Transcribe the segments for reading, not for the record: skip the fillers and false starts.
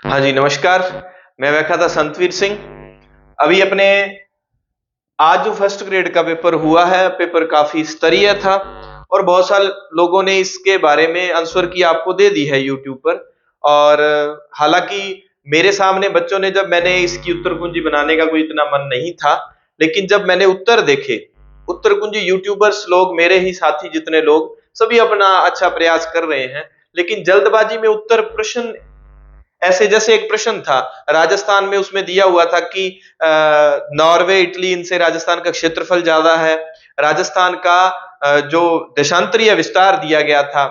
हाँ जी, नमस्कार। मैं बैठा था संतवीर सिंह। अभी अपने आज जो फर्स्ट ग्रेड का पेपर हुआ है, पेपर काफ़ी स्तरीय था और बहुत सारे लोगों ने इसके बारे में आंसर की आपको दे दी है यूट्यूब पर। और हालाँकि मेरे सामने बच्चों ने जब मैंने इसकी उत्तर कुंजी बनाने का कोई इतना मन नहीं था, लेकिन जब मैंने उत्तर देखे, उत्तर कुंजी यूट्यूबर्स लोग मेरे ही साथी जितने लोग, सभी अपना अच्छा प्रयास कर रहे हैं। लेकिन जल्दबाजी में उत्तर प्रश्न ऐसे जैसे एक प्रश्न था, राजस्थान में उसमें दिया हुआ था कि नॉर्वे, इटली इनसे राजस्थान का क्षेत्रफल ज़्यादा है। राजस्थान का जो देशांतरीय विस्तार दिया गया था,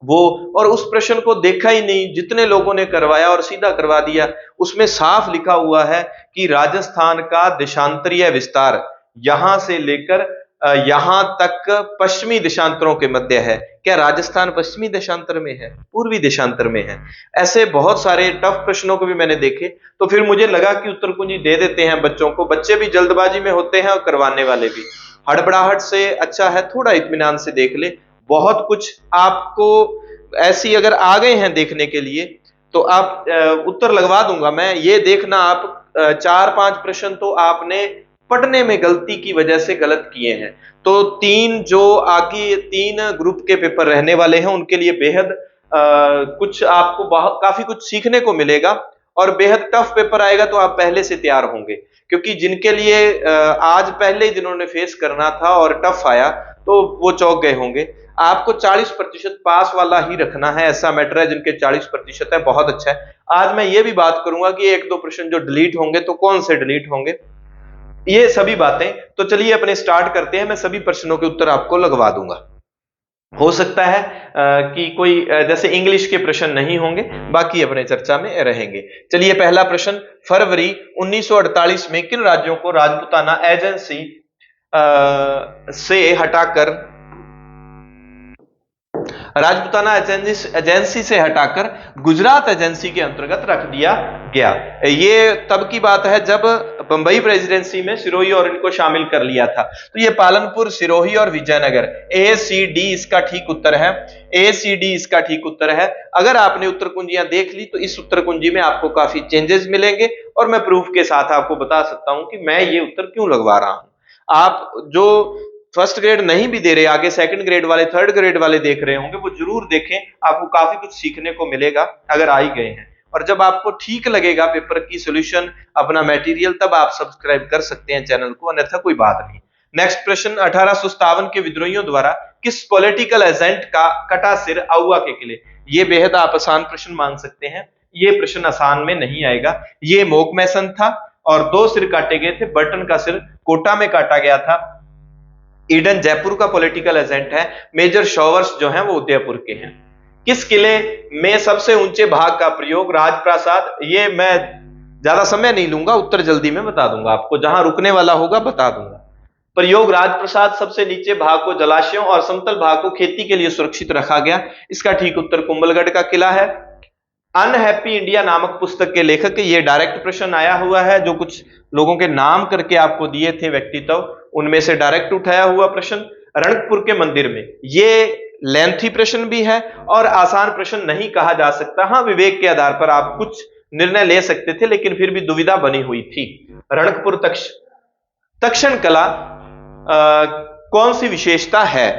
वो और उस प्रश्न को देखा ही नहीं, जितने लोगों ने करवाया और सीधा करवा दिया। उसमें साफ लिखा हुआ है कि राजस्थान का देशांतरीय विस्तार यहाँ से लेकर यहाँ तक पश्चिमी देशांतरों के मध्य है। क्या राजस्थान पश्चिमी देशांतर में है? पूर्वी देशांतर में है। ऐसे बहुत सारे टफ प्रश्नों को भी मैंने देखे, तो फिर मुझे लगा कि उत्तर कुंजी दे देते हैं बच्चों को। बच्चे भी जल्दबाजी में होते हैं और करवाने वाले भी। हड़बड़ाहट से अच्छा है थोड़ा इत्मीनान से देख ले। बहुत कुछ आपको ऐसी अगर आ गए हैं देखने के लिए, तो आप उत्तर लगवा दूंगा मैं। ये देखना आप 4-5 प्रश्न तो आपने पढ़ने में गलती की वजह से गलत किए हैं। तो 3 जो आगे 3 ग्रुप के पेपर रहने वाले हैं, उनके लिए बेहद कुछ आपको काफी कुछ सीखने को मिलेगा और बेहद टफ पेपर आएगा, तो आप पहले से तैयार होंगे। क्योंकि जिनके लिए आज पहले जिन्होंने फेस करना था और टफ आया, तो वो चौंक गए होंगे। आपको 40% पास वाला ही रखना है, ऐसा मैटर है। जिनके 40% है बहुत अच्छा है। आज मैं ये भी बात करूंगा कि 1-2 प्रश्न जो डिलीट होंगे तो कौन से डिलीट होंगे, ये सभी बातें। तो चलिए अपने स्टार्ट करते हैं। मैं सभी प्रश्नों के उत्तर आपको लगवा दूंगा। हो सकता है कि कोई जैसे इंग्लिश के प्रश्न नहीं होंगे, बाकी अपने चर्चा में रहेंगे। चलिए पहला प्रश्न, फरवरी 1948 में किन राज्यों को राजपूताना एजेंसी से हटाकर एजेंसी से हटाकर गुजरात एजेंसी के अंतर्गत रख दिया गया? ये तब की बात है जब बंबई प्रेसिडेंसी में सिरोही और इनको शामिल कर लिया था। तो ये पालनपुर, सिरोही और विजयनगर, ए सी डी इसका ठीक उत्तर है। ए सी डी इसका ठीक उत्तर है। अगर आपने उत्तर कुंजियां देख ली तो इस उत्तर कुंजी में आपको काफी चेंजेस मिलेंगे और मैं प्रूफ के साथ आपको बता सकता हूं कि मैं ये उत्तर क्यों लगवा रहा हूं। आप जो फर्स्ट ग्रेड नहीं भी दे रहे, आगे सेकंड ग्रेड वाले, थर्ड ग्रेड वाले देख रहे होंगे, वो जरूर देखें। आपको काफी कुछ सीखने को मिलेगा अगर आ ही गए हैं। और जब आपको ठीक लगेगा पेपर की सॉल्यूशन, अपना मटेरियल, तब आप सब्सक्राइब कर सकते हैं चैनल को, अन्यथा कोई बात नहीं। नेक्स्ट प्रश्न, 1857 के विद्रोहियों द्वारा किस पॉलिटिकल एजेंट का कटा सिर आउवा के किले? ये बेहद आप आसान प्रश्न मान सकते हैं। ये प्रश्न आसान में नहीं आएगा। ये मोक मैसन था और 2 सिर काटे गए थे। बर्टन का सिर कोटा में काटा गया था। ईडन जयपुर का पॉलिटिकल एजेंट है। मेजर शॉवर्स जो हैं वो उदयपुर के हैं। किस किले में सबसे ऊंचे भाग का प्रयोग? राजप्रासाद। ये मैं ज्यादा समय नहीं लूंगा, उत्तर जल्दी में बता दूंगा आपको, जहां रुकने वाला होगा बता दूंगा। प्रयोग राजप्रसाद। सबसे नीचे भाग को जलाशयों और समतल भाग को खेती के लिए सुरक्षित रखा गया। इसका ठीक उत्तर कुंभलगढ़ का किला है। अनहैप्पी इंडिया नामक पुस्तक के लेखक, ये डायरेक्ट प्रश्न आया हुआ है। जो कुछ लोगों के नाम करके आपको दिए थे व्यक्तित्व, उनमें से डायरेक्ट उठाया हुआ प्रश्न। रणकपुर के मंदिर में, ये लेंथी प्रश्न भी है और आसान प्रश्न नहीं कहा जा सकता। हाँ, विवेक के आधार पर आप कुछ निर्णय ले सकते थे, लेकिन फिर भी दुविधा बनी हुई थी। रणकपुर तक्षण कला कौन सी विशेषता है?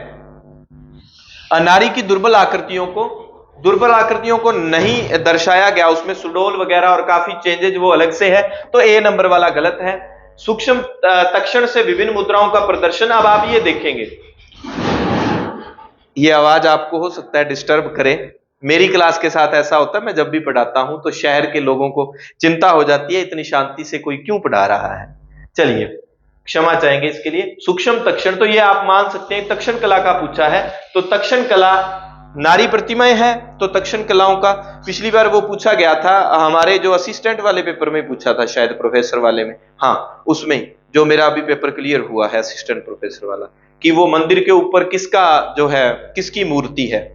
नारी की दुर्बल आकृतियों को नहीं दर्शाया गया, उसमें सुडोल वगैरह और काफी चेंजेज वो अलग से है, तो ए नंबर वाला गलत है। सूक्ष्म तक्षण से विभिन्न मुद्राओं का प्रदर्शन। अब आप ये देखेंगे, ये आवाज आपको हो सकता है डिस्टर्ब करे। मेरी क्लास के साथ ऐसा होता है, मैं जब भी पढ़ाता हूं तो शहर के लोगों को चिंता हो जाती है, इतनी शांति से कोई क्यों पढ़ा रहा है। चलिए क्षमा चाहेंगे इसके लिए। सूक्ष्म तक्षण, तो ये आप मान सकते हैं तक्षण कला का पूछा है, तो तक्षण कला नारी प्रतिमाएं है, तो तक्षण कलाओं का पिछली बार वो पूछा गया था, हमारे जो असिस्टेंट वाले पेपर में पूछा था शायद, प्रोफेसर वाले में, हाँ उसमें, जो मेरा अभी पेपर क्लियर हुआ है असिस्टेंट प्रोफेसर वाला, कि वो मंदिर के ऊपर किसका जो है, किसकी मूर्ति है।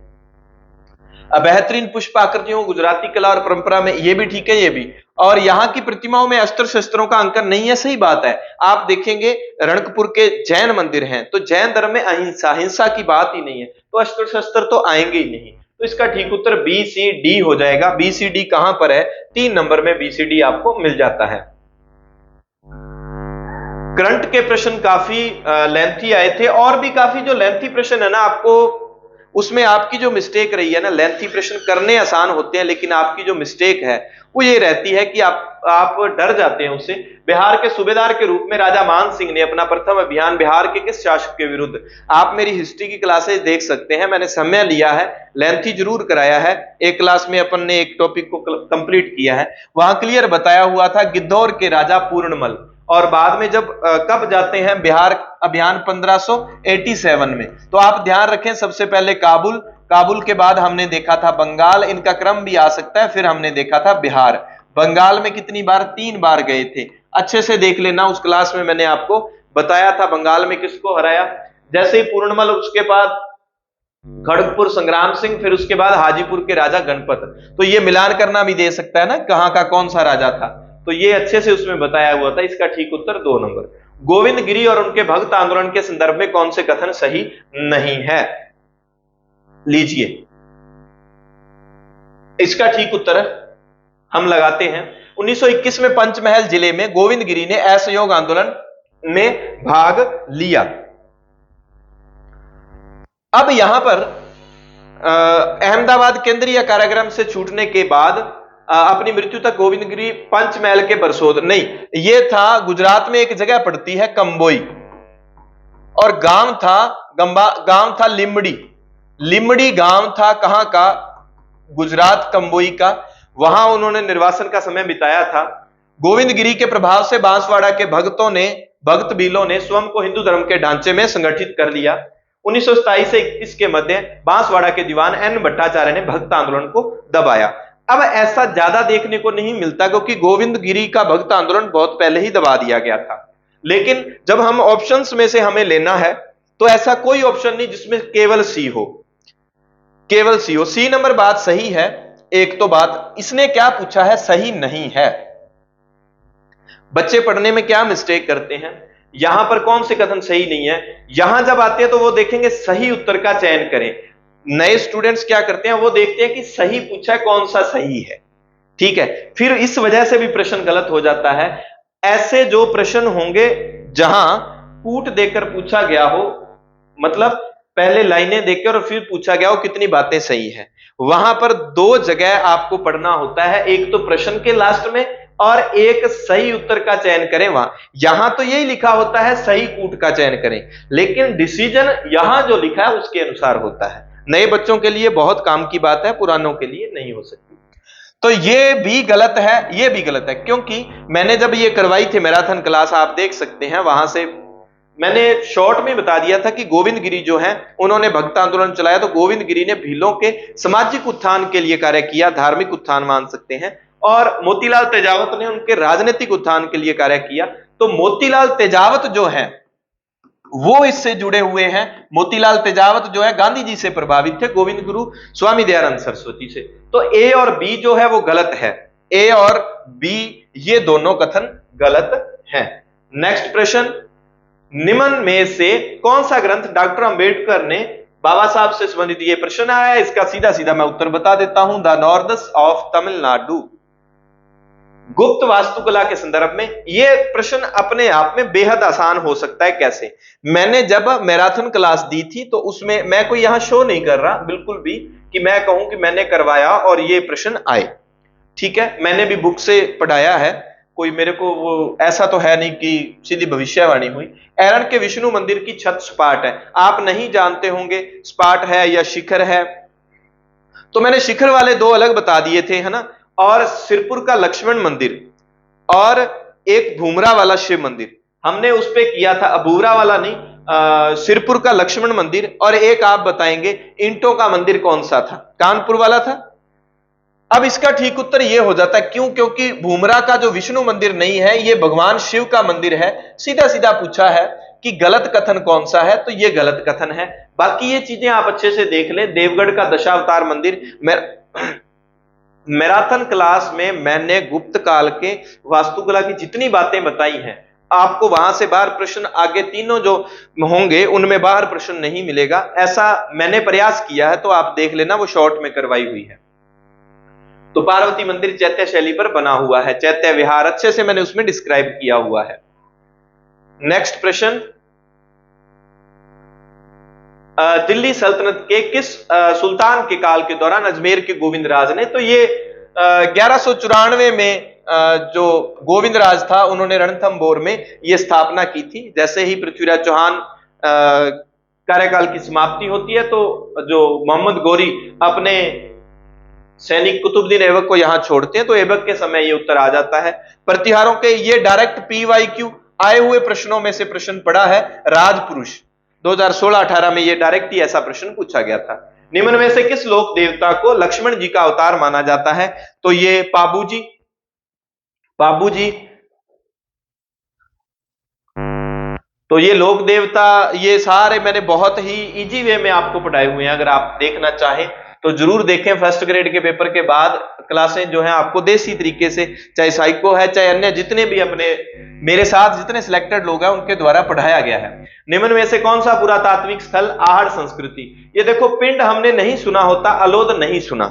बेहतरीन पुष्प आकृतियों गुजराती कला और परंपरा में, ये भी ठीक है, ये भी। और यहाँ की प्रतिमाओं में अस्त्र शस्त्रों का अंकन नहीं है, सही बात है। आप देखेंगे रणकपुर के जैन मंदिर हैं, तो जैन धर्म में अहिंसा, हिंसा की बात ही नहीं है, तो अस्त्र शस्त्र तो आएंगे ही नहीं। तो इसका ठीक उत्तर बी सी डी हो जाएगा। बी सी डी कहां पर है? 3 नंबर में बी सी डी आपको मिल जाता है। करंट के प्रश्न काफी लेंथी आए थे, और भी काफी जो लेंथी प्रश्न है ना, आपको उसमें आपकी जो मिस्टेक रही है ना, लेंथी प्रश्न करने आसान होते हैं लेकिन आपकी जो मिस्टेक है वो ये रहती है कि आप डर जाते हैं उससे। बिहार के सूबेदार के रूप में राजा मान सिंह ने अपना प्रथम अभियान बिहार के किस शासक के विरुद्ध, आप मेरी हिस्ट्री की क्लासेस देख सकते हैं, मैंने समय लिया है, लेंथी जरूर कराया है, एक क्लास में अपन ने एक टॉपिक को कंप्लीट किया है, वहां क्लियर बताया हुआ था गिद्धौर के राजा पूर्णमल। और बाद में जब कब जाते हैं बिहार अभियान 1587 में, तो आप ध्यान रखें सबसे पहले काबुल, काबुल के बाद हमने देखा था बंगाल, इनका क्रम भी आ सकता है, फिर हमने देखा था बिहार। बंगाल में कितनी बार? 3 बार गए थे, अच्छे से देख लेना, उस क्लास में मैंने आपको बताया था बंगाल में किसको हराया। जैसे ही पूर्णमल, उसके बाद खड़गपुर संग्राम सिंह, फिर उसके बाद हाजीपुर के राजा गणपत। तो ये मिलान करना भी दे सकता है ना, कहां का कौन सा राजा था, तो ये अच्छे से उसमें बताया हुआ था। इसका ठीक उत्तर 2 नंबर। गोविंद गिरी और उनके भक्त आंदोलन के संदर्भ में कौन से कथन सही नहीं है? लीजिए, इसका ठीक उत्तर हम लगाते हैं 1921 में पंचमहल जिले में गोविंद गिरी ने असहयोग आंदोलन में भाग लिया। अब यहां पर अहमदाबाद केंद्रीय कारागृह से छूटने के बाद अपनी मृत्यु तक गोविंद गिरी पंचमहल के बरसोद नहीं, ये था गुजरात में एक जगह पड़ती है कंबोई, और गांव था लिमड़ी। लिमड़ी गांव था कहां का? गुजरात कंबोई का। वहां उन्होंने निर्वासन का समय बिताया था। गोविंद गिरी के प्रभाव से बांसवाड़ा के भक्त बीलों ने स्वयं को हिंदू धर्म के ढांचे में संगठित कर लिया। 1927 से 21 के मध्य बांसवाड़ा के दीवान एन भट्टाचार्य ने भक्त आंदोलन को दबाया। अब ऐसा ज्यादा देखने को नहीं मिलता क्योंकि गोविंद गिरी का भक्त आंदोलन बहुत पहले ही दबा दिया गया था, लेकिन जब हम ऑप्शंस में से हमें लेना है तो ऐसा कोई ऑप्शन नहीं जिसमें केवल सी हो, केवल सी हो। सी नंबर बात सही है। एक तो बात इसने क्या पूछा है, सही नहीं है। बच्चे पढ़ने में क्या मिस्टेक करते हैं, यहां पर कौन से कथन सही नहीं है, यहां जब आते हैं तो वो देखेंगे सही उत्तर का चयन करें। नए स्टूडेंट्स क्या करते हैं, वो देखते हैं कि सही पूछा है, कौन सा सही है, ठीक है, फिर इस वजह से भी प्रश्न गलत हो जाता है। ऐसे जो प्रश्न होंगे जहां कूट देकर पूछा गया हो, मतलब पहले लाइनें देकर और फिर पूछा गया हो कितनी बातें सही है, वहां पर 2 जगह आपको पढ़ना होता है, एक तो प्रश्न के लास्ट में और एक सही उत्तर का चयन करें वहां। यहां तो यही लिखा होता है सही कूट का चयन करें, लेकिन डिसीजन यहां जो लिखा है उसके अनुसार होता है। नए बच्चों के लिए बहुत काम की बात है, पुरानों के लिए नहीं हो सकती। तो ये भी गलत है, ये भी गलत है, क्योंकि मैंने जब ये करवाई थी मैराथन क्लास, आप देख सकते हैं, वहां से मैंने शॉर्ट में बता दिया था कि गोविंद गिरी जो है उन्होंने भक्त आंदोलन चलाया, तो गोविंद गिरी ने भीलों के सामाजिक उत्थान के लिए कार्य किया, धार्मिक उत्थान मान सकते हैं, और मोतीलाल तेजावत ने उनके राजनीतिक उत्थान के लिए कार्य किया। तो मोतीलाल तेजावत जो है वो इससे जुड़े हुए हैं। मोतीलाल तेजावत जो है गांधी जी से प्रभावित थे, गोविंद गुरु स्वामी दयानंद सरस्वती से। तो ए और बी जो है वो गलत है, ए और बी ये दोनों कथन गलत हैं। नेक्स्ट प्रश्न, निम्न में से कौन सा ग्रंथ डॉक्टर अंबेडकर ने बाबा साहब से संबंधित, ये प्रश्न आया है, इसका सीधा सीधा मैं उत्तर बता देता हूं, द नॉर्दर्स ऑफ तमिलनाडु, गुप्त वास्तुकला के संदर्भ में। यह प्रश्न अपने आप में बेहद आसान हो सकता है। कैसे? मैंने जब मैराथन क्लास दी थी तो उसमें मैं कोई यहां शो नहीं कर रहा बिल्कुल भी कि मैं कहूं कि मैंने करवाया और ये प्रश्न आए, ठीक है, मैंने भी बुक से पढ़ाया है, कोई मेरे को वो ऐसा तो है नहीं कि सीधी भविष्यवाणी हुई। एरन के विष्णु मंदिर की छत सपाट है, आप नहीं जानते होंगे सपाट है या शिखर है, तो मैंने शिखर वाले 2 अलग बता दिए थे, है ना, और सिरपुर का लक्ष्मण मंदिर और एक भूमरा वाला शिव मंदिर, हमने उस पे किया था, अबूरा वाला नहीं, सिरपुर का लक्ष्मण मंदिर, और एक आप बताएंगे ईंटों का मंदिर कौन सा था, कानपुर वाला था। अब इसका ठीक उत्तर यह हो जाता है, क्यों? क्योंकि भूमरा का जो विष्णु मंदिर नहीं है, यह भगवान शिव का मंदिर है। सीधा सीधा पूछा है कि गलत कथन कौन सा है, तो यह गलत कथन है। बाकी ये चीजें आप अच्छे से देख लें। देवगढ़ का दशावतार मंदिर, मैराथन क्लास में मैंने गुप्त काल के वास्तुकला की जितनी बातें बताई हैं आपको वहां से बाहर प्रश्न आगे तीनों जो होंगे उनमें बाहर प्रश्न नहीं मिलेगा, ऐसा मैंने प्रयास किया है, तो आप देख लेना, वो शॉर्ट में करवाई हुई है। तो पार्वती मंदिर चैत्य शैली पर बना हुआ है, चैत्य विहार अच्छे से मैंने उसमें डिस्क्राइब किया हुआ है। नेक्स्ट प्रश्न, दिल्ली सल्तनत के किस सुल्तान के काल के दौरान अजमेर के गोविंदराज ने, तो ये 1194 में जो गोविंदराज था उन्होंने रणथंभौर में ये स्थापना की थी। जैसे ही पृथ्वीराज चौहान कार्यकाल की समाप्ति होती है तो जो मोहम्मद गौरी अपने सैनिक कुतुबुद्दीन ऐबक को यहां छोड़ते हैं, तो ऐबक के समय ये उत्तर आ जाता है। प्रतिहारों के ये डायरेक्ट PYQ आए हुए प्रश्नों में से प्रश्न पड़ा है राजपुरुष, 2016-18 में ये डायरेक्ट ही ऐसा प्रश्न पूछा गया था। निम्न में से किस लोक देवता को लक्ष्मण जी का अवतार माना जाता है, तो ये पाबू जी, तो ये लोक देवता, ये सारे मैंने बहुत ही इजी वे में आपको पढ़ाए हुए हैं। अगर आप देखना चाहें तो जरूर देखें। फर्स्ट ग्रेड के पेपर के बाद क्लासें जो हैं आपको देसी तरीके से, चाहे साइको है चाहे अन्य जितने भी अपने मेरे साथ जितने सिलेक्टेड लोग हैं उनके द्वारा पढ़ाया गया है। निम्न में से कौन सा पुरातात्विक स्थल आहड़ संस्कृति, ये देखो पिंड हमने नहीं सुना होता, अलोद नहीं सुना,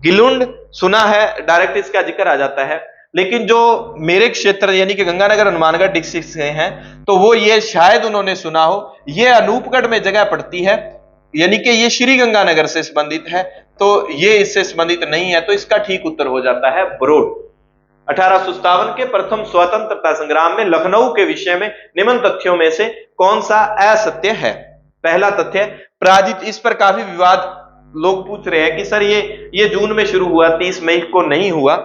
गिलुंड सुना है, डायरेक्ट इसका जिक्र आ जाता है। लेकिन जो मेरे क्षेत्र यानी कि गंगानगर हनुमानगढ़ डिस्ट्रिक्ट से हैं तो वो ये शायद उन्होंने सुना हो, ये अनूपगढ़ में जगह पड़ती है, यानी कि ये श्री गंगानगर से संबंधित है, तो ये इससे संबंधित नहीं है, तो इसका ठीक उत्तर हो जाता है बरोड। 1857 के प्रथम स्वतंत्रता संग्राम में लखनऊ के विषय में निम्न तथ्यों में से कौन सा असत्य है। पहला तथ्य, पराजित, इस पर काफी विवाद लोग पूछ रहे हैं कि सर ये जून में शुरू हुआ, 30 मई को नहीं हुआ।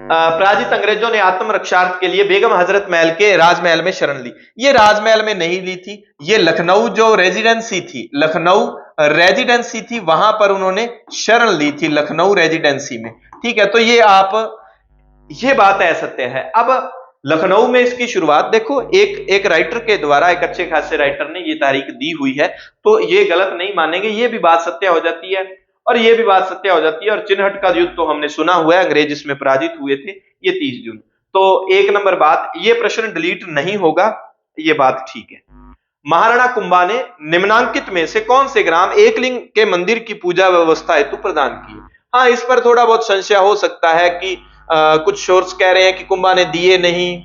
पराजित अंग्रेजों ने आत्मरक्षार्थ के लिए बेगम हजरत महल के राजमहल में शरण ली, ये राजमहल में नहीं ली थी, ये लखनऊ जो रेजिडेंसी थी, लखनऊ रेजिडेंसी थी, वहां पर उन्होंने शरण ली थी, लखनऊ रेजिडेंसी में। ठीक है, तो ये बात असत्य है। अब लखनऊ में इसकी शुरुआत देखो, एक राइटर के द्वारा, एक अच्छे खासे राइटर ने ये तारीख दी हुई है, तो ये गलत नहीं मानेंगे, ये भी बात सत्य हो जाती है और ये भी बात सत्य हो जाती है। और चिन्हट का युद्ध तो हमने सुना हुआ है, अंग्रेज इसमें पराजित हुए थे, ये 30 जून। तो एक नंबर बात, ये प्रश्न डिलीट नहीं होगा, ये बात ठीक है। महाराणा कुंभा ने निम्नांकित में से कौन से ग्राम एकलिंग के मंदिर की पूजा व्यवस्था हेतु प्रदान किए। हाँ, इस पर थोड़ा बहुत संशय हो सकता है कि कुछ सोर्स कह रहे हैं कि कुंभा ने दिए नहीं,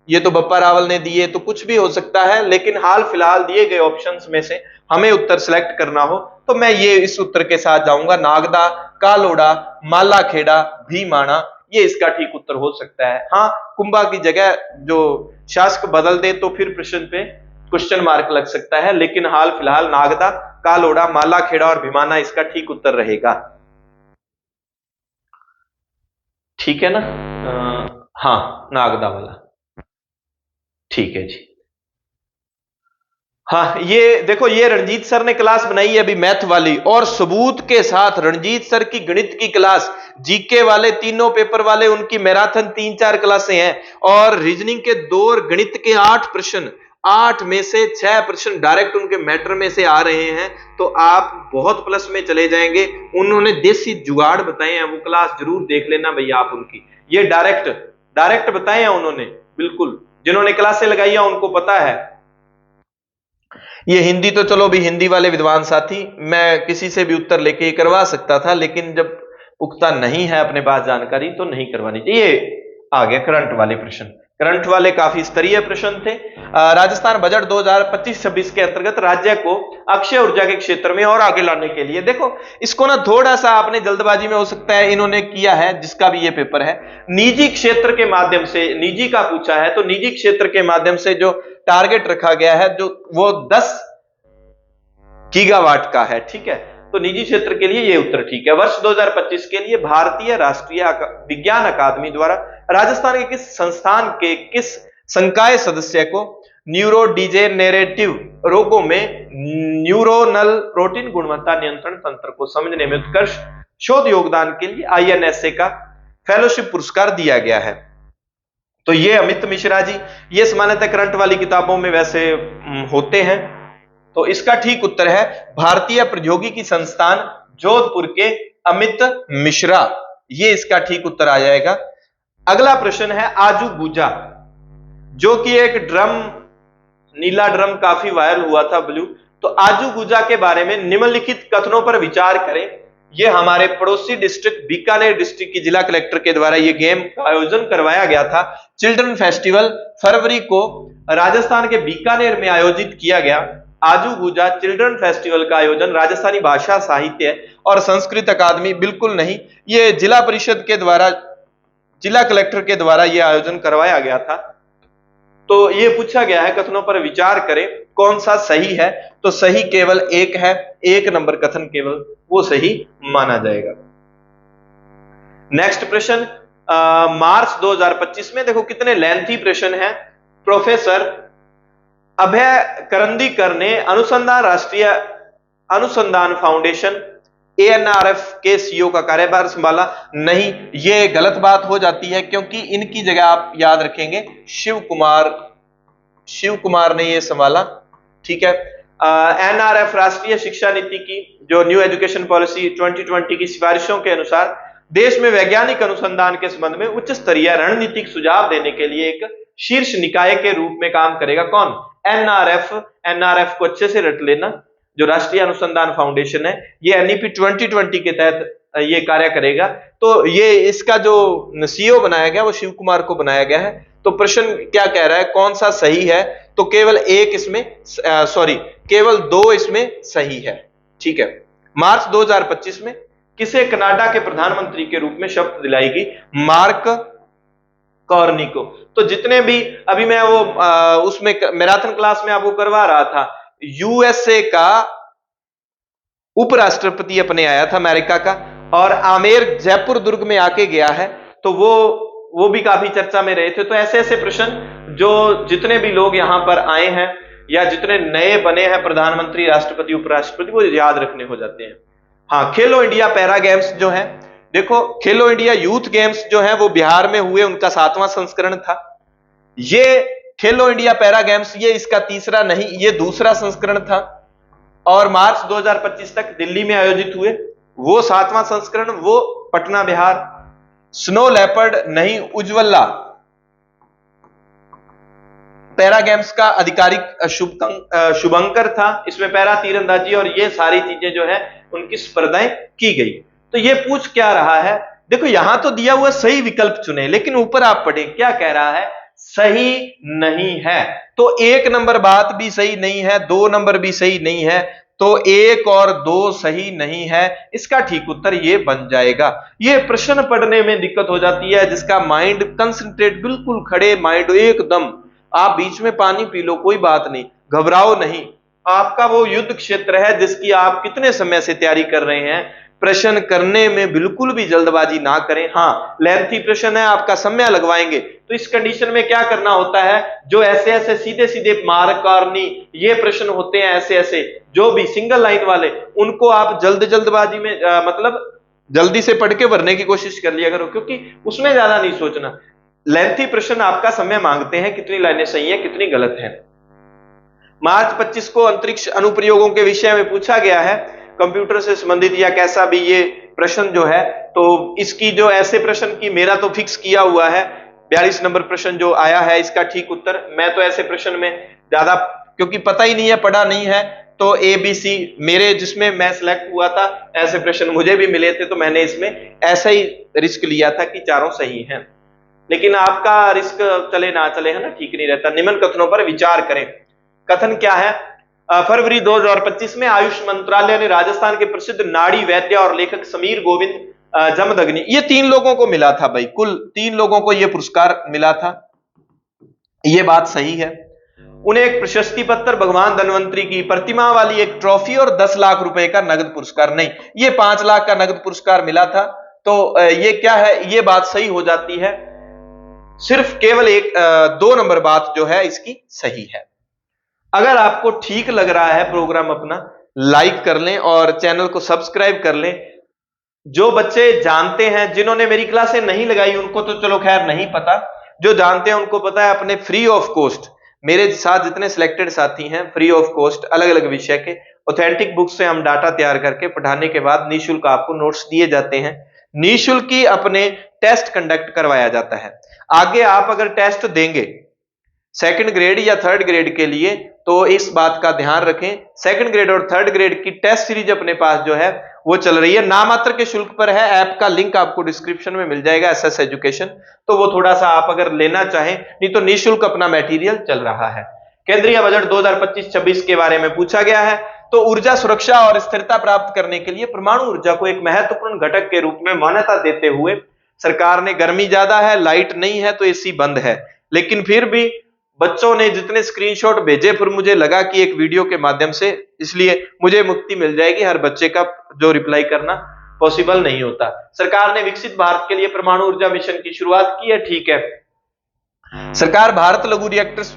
ये तो बप्पा रावल ने दिए, तो कुछ भी हो सकता है। लेकिन हाल फिलहाल दिए गए ऑप्शंस में से हमें उत्तर सिलेक्ट करना हो तो मैं ये इस उत्तर के साथ जाऊंगा, नागदा, कालोड़ा, मालाखेड़ा, भीमाणा, ये इसका ठीक उत्तर हो सकता है। हाँ, कुंभा की जगह जो शासक बदल दे तो फिर प्रश्न पे क्वेश्चन मार्क लग सकता है, लेकिन हाल फिलहाल नागदा, कालोड़ा, मालाखेड़ा और भीमाना इसका ठीक उत्तर रहेगा। ठीक है ना? हाँ, नागदा वाला ठीक है जी। हाँ, ये देखो, ये रणजीत सर ने क्लास बनाई है अभी मैथ वाली, और सबूत के साथ रणजीत सर की गणित की क्लास, जीके वाले तीनों पेपर वाले उनकी मैराथन 3-4 क्लासें हैं, और रीजनिंग के 2 और गणित के 8 प्रश्न, 8 में से 6 प्रश्न डायरेक्ट उनके मैटर में से आ रहे हैं, तो आप बहुत प्लस में चले जाएंगे। उन्होंने देसी जुगाड़ बताए हैं, वो क्लास जरूर देख लेना भैया आप उनकी, ये डायरेक्ट बताए हैं उन्होंने, बिल्कुल जिन्होंने क्लासें लगाई है उनको पता है। ये हिंदी तो चलो भी, हिंदी वाले विद्वान साथी, मैं किसी से भी उत्तर लेके करवा सकता था, लेकिन जब पुख्ता नहीं है अपने पास जानकारी तो नहीं करवानी चाहिए। आ गया करंट वाले प्रश्न, करंट वाले काफी स्तरीय प्रश्न थे। राजस्थान बजट 2025-26 के अंतर्गत राज्य को अक्षय ऊर्जा के क्षेत्र में और आगे लाने के लिए, देखो इसको ना थोड़ा सा आपने जल्दबाजी में हो सकता है इन्होंने किया है, जिसका भी ये पेपर है, निजी क्षेत्र के माध्यम से, निजी का पूछा है तो निजी क्षेत्र के माध्यम से जो टारगेट रखा गया है जो वो 10 गीगावाट का है। ठीक है, तो निजी क्षेत्र के लिए ये उत्तर ठीक है। वर्ष 2025 के लिए भारतीय राष्ट्रीय विज्ञान अकादमी द्वारा राजस्थान के किस संस्थान के किस संकाय सदस्य को न्यूरो डिजेनेरेटिव रोगों में न्यूरोनल प्रोटीन गुणवत्ता नियंत्रण तंत्र को समझने में उत्कृष्ट शोध योगदान के लिए INSA का फेलोशिप पुरस्कार दिया गया है। तो ये अमित मिश्रा जी, ये सामान्यतः करंट वाली किताबों में वैसे होते हैं, तो इसका ठीक उत्तर है भारतीय प्रौद्योगिकी संस्थान जोधपुर के अमित मिश्रा, ये इसका ठीक उत्तर आ जाएगा। अगला प्रश्न है आजू बूजा, जो कि एक ड्रम, नीला ड्रम काफी वायरल हुआ था, ब्लू। तो आजू गुजा के बारे में निम्नलिखित कथनों पर विचार करें। ये हमारे पड़ोसी डिस्ट्रिक्ट बीकानेर डिस्ट्रिक्ट की जिला कलेक्टर के द्वारा ये गेम का आयोजन करवाया गया था। चिल्ड्रन फेस्टिवल फरवरी को राजस्थान के बीकानेर में आयोजित किया गया। आजू गुजा चिल्ड्रन फेस्टिवल का आयोजन राजस्थानी भाषा साहित्य और संस्कृत अकादमी, बिल्कुल नहीं, ये जिला परिषद के द्वारा, जिला कलेक्टर के द्वारा यह आयोजन करवाया गया था। तो ये पूछा गया है कथनों पर विचार करें कौन सा सही है, तो सही केवल एक है, एक नंबर कथन केवल वो सही माना जाएगा। नेक्स्ट प्रश्न, मार्च 2025 में, देखो कितने लेंथी प्रश्न है। प्रोफेसर अभय करंदीकर ने अनुसंधान राष्ट्रीय अनुसंधान फाउंडेशन ANRF के सीईओ का कार्यभार संभाला। नहीं, ये गलत बात हो जाती है, क्योंकि इनकी जगह आप याद रखेंगे शिव कुमार ने ये संभाला। ठीक है। NRF राष्ट्रीय शिक्षा नीति की जो न्यू एजुकेशन पॉलिसी 2020 की सिफारिशों के अनुसार देश में वैज्ञानिक अनुसंधान के संबंध में उच्च स्तरीय रणनीतिक सुझाव देने के लिए एक शीर्ष निकाय के रूप में काम करेगा। कौन? NRF को अच्छे से रट लेना। जो राष्ट्रीय अनुसंधान फाउंडेशन है, ये NEP 2020 के तहत ये कार्य करेगा। तो ये इसका जो सीईओ बनाया गया वो शिव कुमार को बनाया गया है। तो प्रश्न क्या कह रहा है, कौन सा सही है? तो केवल एक इसमें, केवल दो इसमें सही है। ठीक है। मार्च 2025 में किसे कनाडा के प्रधानमंत्री के रूप में शपथ दिलाएगी? मार्क कार्नी को। तो जितने भी अभी मैं वो उसमें मैराथन क्लास में आपको करवा रहा था, यूएसए का उपराष्ट्रपति अपने आया था अमेरिका का, और आमेर जयपुर दुर्ग में आके गया है। तो वो भी काफी चर्चा में रहे थे। तो ऐसे ऐसे प्रश्न जो जितने भी लोग यहां पर आए हैं या जितने नए बने हैं प्रधानमंत्री, राष्ट्रपति, उपराष्ट्रपति, वो याद रखने हो जाते हैं। हाँ, खेलो इंडिया पैरा गेम्स जो है, देखो खेलो इंडिया यूथ गेम्स जो है वो बिहार में हुए, उनका 7वां संस्करण था। ये खेलो इंडिया पैरा गेम्स, ये इसका तीसरा नहीं, ये दूसरा संस्करण था, और मार्च 2025 तक दिल्ली में आयोजित हुए। वो 7वां संस्करण, वो पटना बिहार। स्नो लेपर्ड नहीं, उज्ज्वला पैरा गेम्स का आधिकारिक शुभंकर था। इसमें पैरा तीरंदाजी और ये सारी चीजें जो है उनकी स्पर्धाएं की गई। तो ये पूछ क्या रहा है, देखो यहां तो दिया हुआ सही विकल्प चुने, लेकिन ऊपर आप पढ़े क्या कह रहा है, सही नहीं है। तो 1 नंबर बात भी सही नहीं है, 2 नंबर भी सही नहीं है, तो 1 और 2 सही नहीं है। इसका ठीक उत्तर ये बन जाएगा। ये प्रश्न पढ़ने में दिक्कत हो जाती है, जिसका माइंड कंसंट्रेट, बिल्कुल खड़े माइंड एकदम, आप बीच में पानी पी लो, कोई बात नहीं, घबराओ नहीं। आपका वो युद्ध क्षेत्र है जिसकी आप कितने समय से तैयारी कर रहे हैं। प्रश्न करने में बिल्कुल भी जल्दबाजी ना करें। हाँ, लेंथी प्रश्न है, आपका समय लगवाएंगे, तो इस कंडीशन में क्या करना होता है, जो ऐसे ऐसे सीधे सीधे मार्क कार्नी ये प्रश्न होते हैं, ऐसे ऐसे जो भी सिंगल लाइन वाले, उनको आप जल्दबाजी में मतलब जल्दी से पढ़ के भरने की कोशिश कर लिया करो, क्योंकि उसमें ज्यादा नहीं सोचना। लेंथी प्रश्न आपका समय मांगते हैं, कितनी लाइनें सही है कितनी गलत है। मार्च 25 को अंतरिक्ष अनुप्रयोगों के विषय में पूछा गया है, कंप्यूटर से संबंधित या कैसा भी ये प्रश्न जो है। तो इसकी जो ऐसे प्रश्न की मेरा तो फिक्स किया हुआ है, 42 नंबर प्रश्न जो आया है इसका ठीक उत्तर। मैं तो ऐसे प्रश्न में ज्यादा, क्योंकि पता ही नहीं है, पढ़ा नहीं है, तो ABC मेरे जिसमें मैं सिलेक्ट हुआ था, ऐसे प्रश्न मुझे भी मिले थे, तो मैंने इसमें ऐसा ही रिस्क लिया था कि चारों सही हैं। लेकिन आपका रिस्क चले ना चले, है ना, ठीक नहीं रहता। निम्न कथनों पर विचार करें। कथन क्या है, फरवरी 2025 में आयुष मंत्रालय ने राजस्थान के प्रसिद्ध नाड़ी वैद्य और लेखक समीर गोविंद जमदग्नि, ये 3 लोगों को मिला था भाई, कुल 3 लोगों को ये पुरस्कार मिला था। ये बात सही है। उन्हें एक प्रशस्ति पत्र, भगवान धन्वंतरी की प्रतिमा वाली एक ट्रॉफी और 10 लाख रुपए का नगद पुरस्कार, नहीं, ये 5 लाख का नगद पुरस्कार मिला था। तो ये क्या है, ये बात सही हो जाती है। सिर्फ केवल 2 नंबर बात जो है इसकी सही है। अगर आपको ठीक लग रहा है प्रोग्राम अपना, लाइक कर लें और चैनल को सब्सक्राइब कर लें। जो बच्चे जानते हैं, जिन्होंने मेरी क्लासें नहीं लगाई उनको तो चलो खैर नहीं पता, जो जानते हैं उनको पता है, अपने फ्री ऑफ कॉस्ट मेरे साथ जितने सिलेक्टेड साथी हैं, फ्री ऑफ कॉस्ट अलग अलग विषय के ऑथेंटिक बुक से हम डाटा तैयार करके पढ़ाने के बाद निःशुल्क आपको नोट्स दिए जाते हैं। निःशुल्क ही अपने टेस्ट कंडक्ट करवाया जाता है। आगे आप अगर टेस्ट देंगे सेकंड ग्रेड या थर्ड ग्रेड के लिए, तो इस बात का ध्यान रखें। सेकंड ग्रेड और थर्ड ग्रेड की टेस्ट सीरीज अपने पास जो है वो चल रही है, नामात्र के शुल्क पर है। ऐप का लिंक आपको डिस्क्रिप्शन में मिल जाएगा, एसएस एजुकेशन, तो वो थोड़ा सा आप अगर लेना चाहें, नहीं तो निःशुल्क अपना मटेरियल चल रहा है। केंद्रीय बजट 2025-26 के बारे में पूछा गया है। तो ऊर्जा सुरक्षा और स्थिरता प्राप्त करने के लिए परमाणु ऊर्जा को एक महत्वपूर्ण घटक के रूप में मान्यता देते हुए सरकार ने, गर्मी ज्यादा है, लाइट नहीं है तो एसी बंद है, लेकिन फिर भी बच्चों ने जितने स्क्रीनशॉट भेजे, फिर मुझे लगा कि एक वीडियो के माध्यम से, इसलिए मुझे मुक्ति मिल जाएगी। हर बच्चे का जो रिप्लाई करना पॉसिबल नहीं होता। सरकार ने विकसित भारत के लिए परमाणु ऊर्जा मिशन की शुरुआत की है, ठीक है। सरकार भारत लघु रिएक्टर्स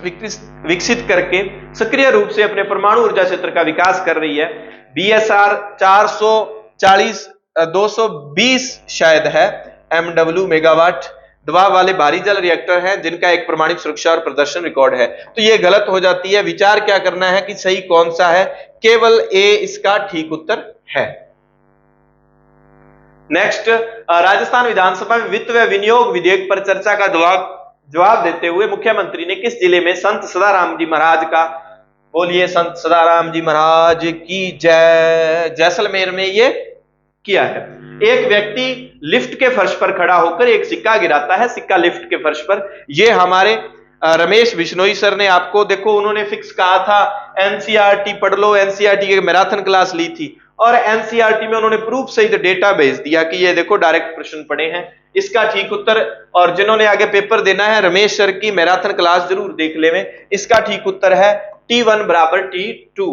विकसित करके सक्रिय रूप से अपने परमाणु ऊर्जा क्षेत्र का विकास कर रही है। बीएसआर 440 220 शायद है MW मेगावाट दबाव वाले भारी जल रिएक्टर हैं, जिनका एक प्रमाणित सुरक्षा और प्रदर्शन रिकॉर्ड है। तो ये गलत हो जाती है। विचार क्या करना है कि सही कौन सा है, केवल ए इसका ठीक उत्तर है। नेक्स्ट, राजस्थान विधानसभा में वित्त व विनियोग विधेयक पर चर्चा का जवाब देते हुए मुख्यमंत्री ने किस जिले में संत सदाराम जी महाराज का, बोलिए संत सदाराम जी महाराज की जय, जैसलमेर में ये किया है। एक व्यक्ति लिफ्ट के फर्श पर खड़ा होकर एक सिक्का गिराता है, सिक्का लिफ्ट के फर्श पर। ये हमारे रमेश बिश्नोई सर ने, आपको देखो उन्होंने फिक्स कहा था एनसीईआरटी पढ़ लो, एनसीईआरटी की मैराथन क्लास ली थी और एनसीईआरटी में उन्होंने प्रूफ सहित डेटा भेज दिया कि ये देखो डायरेक्ट प्रश्न पड़े हैं, इसका ठीक उत्तर। और जिन्होंने आगे पेपर देना है, रमेश सर की मैराथन क्लास जरूर देख लें, इसका ठीक उत्तर है T1 बराबर T2।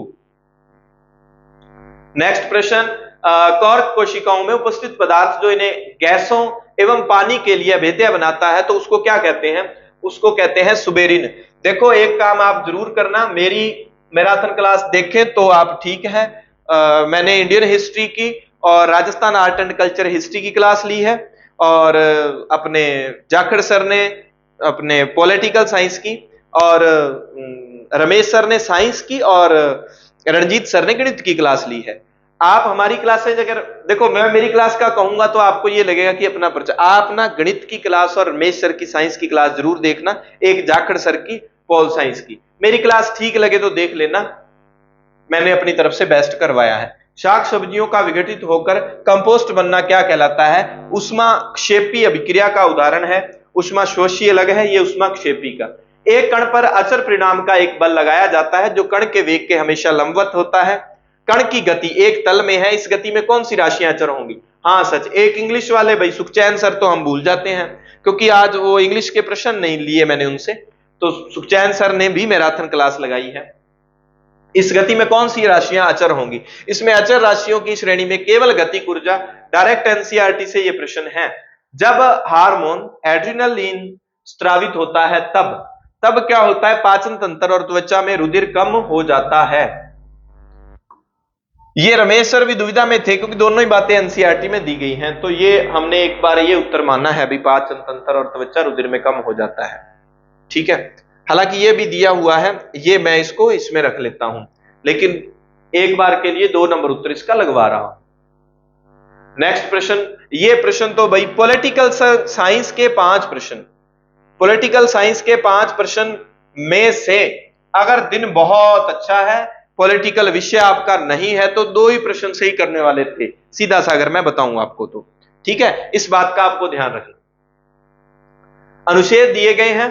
नेक्स्ट प्रश्न, कॉर्क कोशिकाओं में उपस्थित पदार्थ जो इन्हें गैसों एवं पानी के लिए अभेद्य बनाता है, तो उसको क्या कहते हैं? उसको कहते हैं सुबेरिन। देखो एक काम आप जरूर करना, मेरी मैराथन क्लास देखें तो आप ठीक है। मैंने इंडियन हिस्ट्री की और Rajasthan art and culture history की क्लास ली है, और अपने जाखड़ सर ने अपने पॉलिटिकल साइंस की, और रमेश सर ने साइंस की, और रणजीत सर ने गणित की क्लास ली है। आप हमारी क्लासेज अगर देखो, मैं मेरी क्लास का कहूंगा तो आपको ये लगेगा कि अपना परिचय, आप ना गणित की क्लास और रमेश सर की साइंस की क्लास जरूर देखना, एक जाखड़ सर की पॉल साइंस की। मेरी क्लास ठीक लगे तो देख लेना, मैंने अपनी तरफ से बेस्ट करवाया है। शाक सब्जियों का विघटित होकर कंपोस्ट बनना क्या कहलाता है? ऊष्माक्षेपी अभिक्रिया का उदाहरण है। ऊष्माशोषी अलग है, ये ऊष्माक्षेपी का। एक कण पर अचर परिणाम का एक बल लगाया जाता है जो कण के वेग के हमेशा लंबवत होता है। कण की गति एक तल में है, इस गति में कौन सी राशियां अचर होंगी? हाँ सच, एक इंग्लिश वाले भाई सुखचैन सर तो हम भूल जाते हैं, क्योंकि आज वो इंग्लिश के प्रश्न नहीं लिए मैंने उनसे, तो सुखचैन सर ने भी मैराथन क्लास लगाई है। इस गति में कौन सी राशियां अचर होंगी? इसमें अचर राशियों की श्रेणी में केवल गतिक ऊर्जा। डायरेक्ट एनसीईआरटी से ये प्रश्न है। जब हार्मोन एड्रिनलिन स्त्रावित होता है तब क्या होता है? पाचन तंत्र और त्वचा में रुधिर कम हो जाता है। ये रमेश सर भी दुविधा में थे, क्योंकि दोनों ही बातें एनसीईआरटी में दी गई हैं, तो ये हमने एक बार ये उत्तर माना है भी, पाचन तंत्र और त्वचा रुधिर में कम हो जाता है, ठीक है। हालांकि ये भी दिया हुआ है, ये मैं इसको इसमें रख लेता हूं, लेकिन एक बार के लिए 2 नंबर उत्तर इसका लगवा रहा हूं। नेक्स्ट प्रश्न, ये प्रश्न तो भाई पॉलिटिकल साइंस के 5 प्रश्न, पॉलिटिकल साइंस के 5 प्रश्न में से अगर दिन बहुत अच्छा है, पॉलिटिकल विषय आपका नहीं है, तो 2 ही प्रश्न सही करने वाले थे, सीधा सागर मैं बताऊंगा आपको, तो ठीक है, इस बात का आपको ध्यान रखें। अनुच्छेद दिए गए हैं।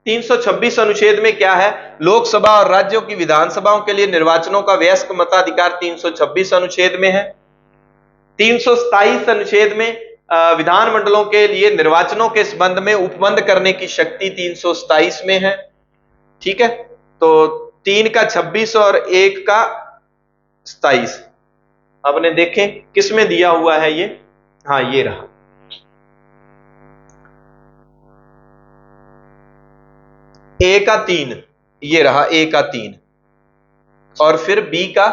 326 अनुच्छेद में क्या है? लोकसभा और राज्यों की विधानसभाओं के लिए निर्वाचनों का वयस्क मताधिकार 326 अनुच्छेद में है। 327 अनुच्छेद में विधानमंडलों के लिए निर्वाचनों के संबंध में उपबंध करने की शक्ति 327 में है, ठीक है। तो 3 का 26 और 1 का 27 आपने देखें किस में दिया हुआ है ये? हाँ ये रहा, ए का 3, ये रहा ए का 3, और फिर बी का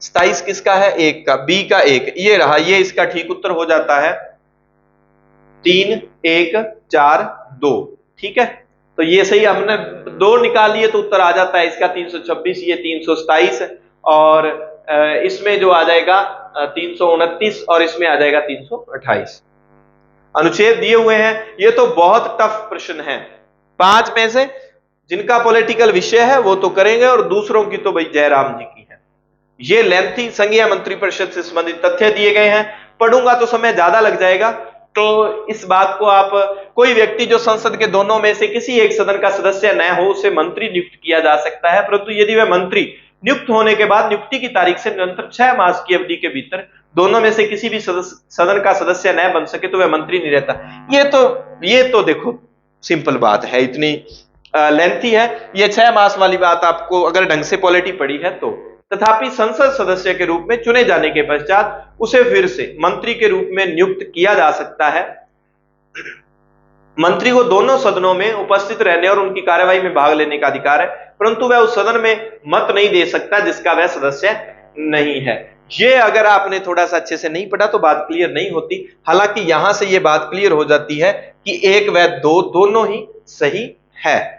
27 किसका है? 1 का, बी का 1, ये रहा, ये इसका ठीक उत्तर हो जाता है 3 1 4 2, ठीक है। तो ये सही, हमने 2 निकालिए तो उत्तर आ जाता है इसका 326, ये 327, और इसमें जो आ जाएगा 329, और इसमें आ जाएगा 328। अनुच्छेद दिए हुए हैं, ये तो बहुत टफ प्रश्न है। 5 में से जिनका पॉलिटिकल विषय है वो तो करेंगे, और दूसरों की तो भाई जयराम जी की है। ये लेंथी संघीय मंत्रिपरिषद से संबंधित तथ्य दिए गए हैं, पढ़ूंगा तो समय ज्यादा लग जाएगा, तो इस बात को आप, कोई व्यक्ति जो संसद के दोनों में से किसी एक सदन का सदस्य न हो उसे मंत्री नियुक्त किया जा सकता है, परंतु यदि वह मंत्री नियुक्त होने के बाद नियुक्ति की तारीख से निरंतर 6 मास की अवधि के भीतर दोनों में से किसी भी सदन का सदस्य न बन सके तो वह मंत्री नहीं रहता। ये तो देखो सिंपल बात है, इतनी लेंथी है ये 6 मास वाली बात, आपको अगर ढंग से पॉलिटी पढ़ी है तो। तथापि संसद सदस्य के रूप में चुने जाने के पश्चात उसे फिर से मंत्री के रूप में नियुक्त किया जा सकता है। मंत्री को दोनों सदनों में उपस्थित रहने और उनकी कार्यवाही में भाग लेने का अधिकार है, परंतु वह उस सदन में मत नहीं दे सकता जिसका वह सदस्य नहीं है। ये अगर आपने थोड़ा सा अच्छे से नहीं पढ़ा तो बात क्लियर नहीं होती। हालांकि यहां से ये बात क्लियर हो जाती है कि एक व दो दोनों ही सही है।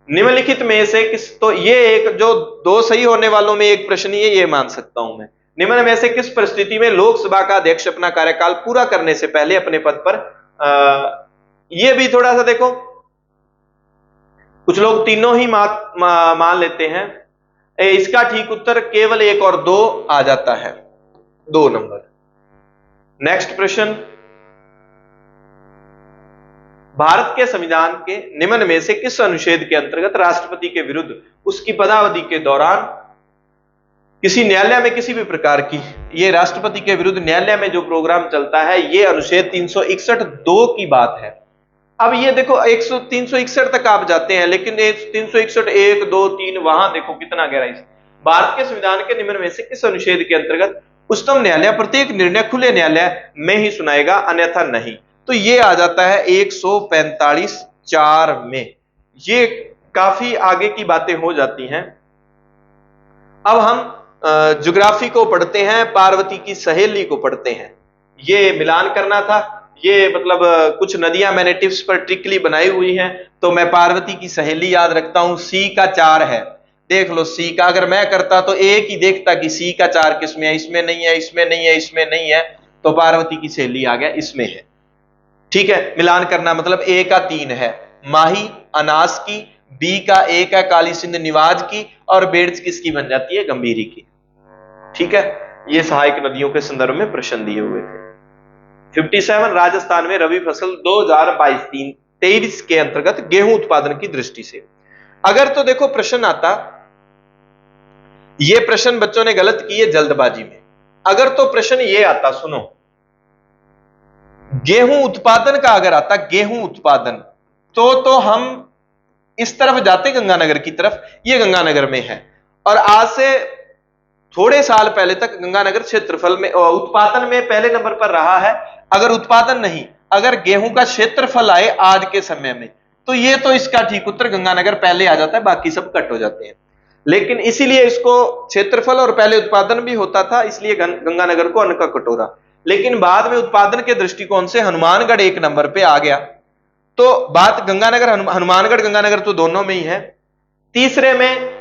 निम्नलिखित में से किस, तो ये एक जो दो सही होने वालों में एक प्रश्न ये मान सकता हूं मैं, निम्न में से किस परिस्थिति में लोकसभा का अध्यक्ष अपना कार्यकाल पूरा करने से पहले अपने पद पर ये भी थोड़ा सा देखो, कुछ लोग तीनों ही मान लेते हैं। इसका ठीक उत्तर केवल 1 और 2 आ जाता है, 2 नंबर। नेक्स्ट प्रश्न, भारत के संविधान के निम्न में से किस अनुच्छेद के अंतर्गत राष्ट्रपति के विरुद्ध उसकी पदावधि के दौरान किसी न्यायालय में किसी भी प्रकार की, ये राष्ट्रपति के विरुद्ध न्यायालय में जो प्रोग्राम चलता है, ये अनुच्छेद 361(2) की बात है। अब ये देखो 361 तक आप जाते हैं, लेकिन 361 1 2 3 वहां देखो कितना गहराई। भारत के संविधान के निम्न में से किस अनुच्छेद के अंतर्गत उच्चतम न्यायालय प्रत्येक निर्णय खुले न्यायालय में ही सुनाएगा, अन्यथा नहीं। तो ये आ जाता है 145(4) में। ये काफी आगे की बातें हो जाती हैं। अब हम ज्योग्राफी को पढ़ते हैं, पार्वती की सहेली को पढ़ते हैं। ये मिलान करना था, ये मतलब कुछ नदियां मैंने टिप्स पर ट्रिकली बनाई हुई हैं, तो मैं पार्वती की सहेली याद रखता हूं। सी का 4 है, देख लो सी का, अगर मैं करता तो एक ही देखता कि सी का 4 किसमें है, इसमें नहीं है, इसमें नहीं है, इसमें नहीं है, तो पार्वती की सहेली आ गया इसमें है। ठीक है, मिलान करना मतलब ए का 3 है माही अनास की, बी का 1 है काली सिंध निवाज की, और बेड्स किसकी बन जाती है, गंभीरी की। ठीक है, ये सहायक नदियों के संदर्भ में प्रश्न दिए हुए थे। 57 राजस्थान में रबी फसल 2022-23 के अंतर्गत गेहूं उत्पादन की दृष्टि से, अगर तो देखो प्रश्न आता, ये प्रश्न बच्चों ने गलत किए जल्दबाजी में। अगर तो प्रश्न ये आता, सुनो, गेहूं उत्पादन का अगर आता, गेहूं उत्पादन, तो हम इस तरफ जाते गंगानगर की तरफ, ये गंगानगर में है, और आज से थोड़े साल पहले तक गंगानगर क्षेत्रफल में उत्पादन में पहले नंबर पर रहा है। अगर उत्पादन नहीं, अगर गेहूं का क्षेत्रफल आए आज के समय में, तो ये तो इसका ठीक उत्तर गंगानगर पहले आ जाता है, बाकी सब कट हो जाते हैं। लेकिन इसीलिए इसको क्षेत्रफल और पहले उत्पादन भी होता था, इसलिए गंगानगर को अन्न का कटोरा। लेकिन बाद में उत्पादन के दृष्टिकोण से हनुमानगढ़ 1 नंबर पे आ गया, तो बात गंगानगर हनुमानगढ़ गंगानगर तो दोनों में ही है। तीसरे में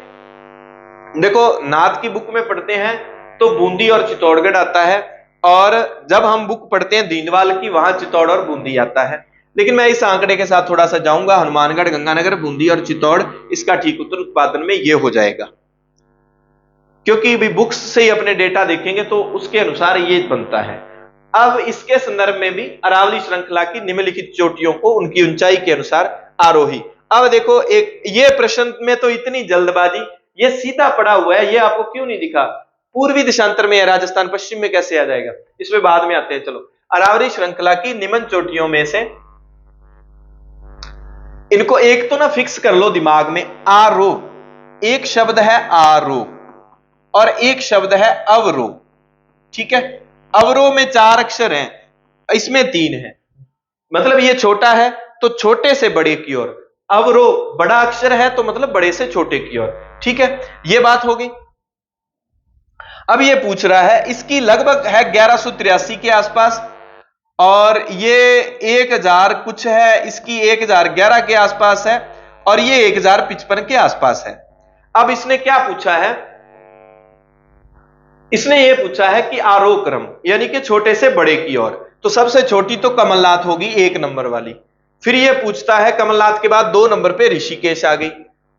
देखो नाथ की बुक में पढ़ते हैं तो बूंदी और चित्तौड़गढ़ आता है, और जब हम बुक पढ़ते हैं दीनवाल की, वहां चित्तौड़ और बूंदी आता है। लेकिन मैं इस आंकड़े के साथ थोड़ा सा जाऊंगा, हनुमानगढ़ गंगानगर बूंदी और चित्तौड़, इसका ठीक उत्तर उत्पादन में यह हो जाएगा, क्योंकि भी बुक्स से ही अपने डेटा देखेंगे तो उसके अनुसार ये बनता है। अब इसके संदर्भ में भी अरावली श्रृंखला की निम्नलिखित चोटियों को उनकी ऊंचाई के अनुसार आरोही। अब देखो एक ये प्रश्न में तो इतनी जल्दबाजी, ये सीधा पड़ा हुआ है, ये आपको क्यों नहीं दिखा, पूर्वी देशांतर में है, राजस्थान पश्चिम में कैसे आ जाएगा, इसमें बाद में आते हैं। चलो, अरावली श्रृंखला की निम्न चोटियों में से इनको एक तो ना फिक्स कर लो दिमाग में, आरोह एक शब्द है, आरोह, और एक शब्द है अवरोह। ठीक है, अवरोह में 4 अक्षर हैं, इसमें 3 है, मतलब ये छोटा है तो छोटे से बड़े की ओर, अवरोह बड़ा अक्षर है तो मतलब बड़े से छोटे की ओर। ठीक है, ये बात हो गई। अब ये पूछ रहा है, इसकी लगभग है 1183 के आसपास, और ये 1000 कुछ है, इसकी 1011 के आसपास है, और ये 1055 के आसपास है। अब इसने क्या पूछा है, इसने ये पूछा है कि आरोह क्रम, यानी कि छोटे से बड़े की ओर। तो सबसे छोटी तो कमलनाथ होगी 1 नंबर वाली, फिर ये पूछता है कमलनाथ के बाद 2 नंबर पे ऋषिकेश आ गई,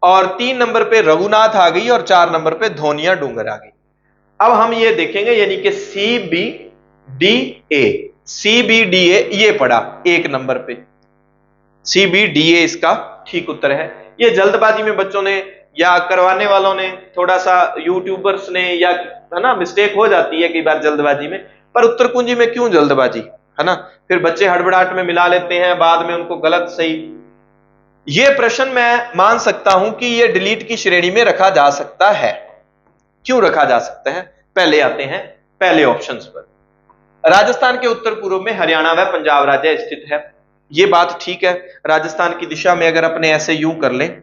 और 3 नंबर पे रघुनाथ आ गई, और 4 नंबर पे धोनिया डूंगर आ गई। अब हम ये देखेंगे, यानी कि CBDA ये पड़ा 1 नंबर पे, CBDA इसका ठीक उत्तर है। ये जल्दबाजी में बच्चों ने या करवाने वालों ने, थोड़ा सा यूट्यूबर्स ने, या है ना, मिस्टेक हो जाती है कई बार जल्दबाजी में, पर उत्तर कुंजी में क्यों जल्दबाजी, है ना, फिर बच्चे हड़बड़ाहट में मिला लेते हैं, बाद में उनको गलत सही। ये प्रश्न मैं मान सकता हूं कि ये डिलीट की श्रेणी में रखा जा सकता है। क्यों रखा जा सकता है, पहले आते हैं पहले ऑप्शंस पर। राजस्थान के उत्तर पूर्व में हरियाणा व पंजाब राज्य स्थित है। ये बात ठीक है, राजस्थान की दिशा में अगर अपने ऐसे यूं कर लें,